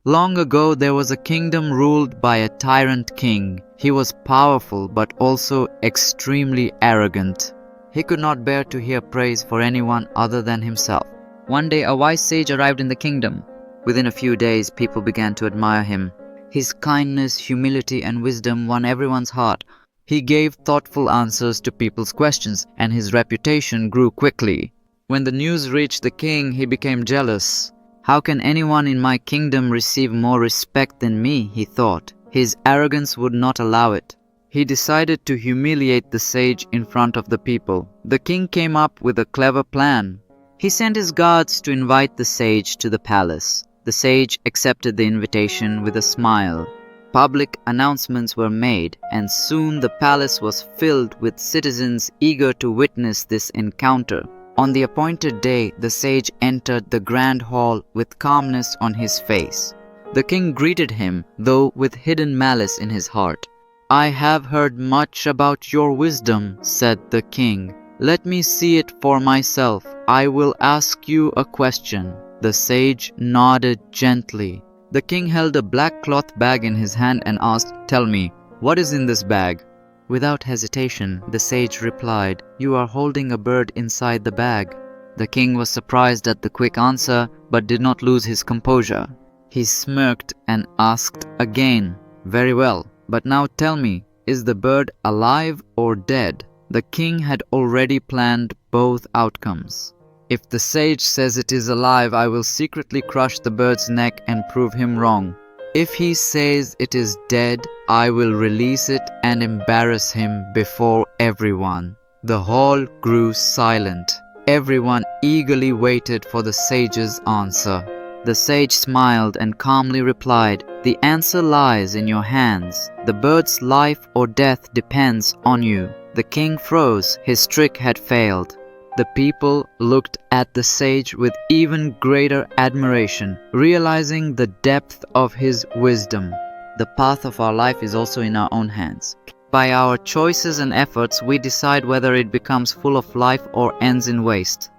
Long ago there was a kingdom ruled by a tyrant king. He was powerful but also extremely arrogant. He could not bear to hear praise for anyone other than himself. One day a wise sage arrived in the kingdom. Within a few days people began to admire him. His kindness, humility and wisdom won everyone's heart. He gave thoughtful answers to people's questions, and his reputation grew quickly. When the news reached the king, he became jealous. How can anyone in my kingdom receive more respect than me, he thought. His arrogance would not allow it. He decided to humiliate the sage in front of the people. The king came up with a clever plan. He sent his guards to invite the sage to the palace. The sage accepted the invitation with a smile. Public announcements were made, and soon the palace was filled with citizens eager to witness this encounter. On the appointed day, the sage entered the grand hall with calmness on his face. The king greeted him, though with hidden malice in his heart. "I have heard much about your wisdom," said the king. "Let me see it for myself. I will ask you a question." The sage nodded gently. The king held a black cloth bag in his hand and asked, "Tell me, what is in this bag?" Without hesitation, the sage replied, "You are holding a bird inside the bag." The king was surprised at the quick answer, but did not lose his composure. He smirked and asked again, "Very well, but now tell me, is the bird alive or dead?" The king had already planned both outcomes. "If the sage says it is alive, I will secretly crush the bird's neck and prove him wrong. If he says it is dead, I will release it and embarrass him before everyone." The hall grew silent. Everyone eagerly waited for the sage's answer. The sage smiled and calmly replied, "The answer lies in your hands. The bird's life or death depends on you." The king froze. His trick had failed. The people looked at the sage with even greater admiration, realizing the depth of his wisdom. The path of our life is also in our own hands. By our choices and efforts, we decide whether it becomes full of life or ends in waste.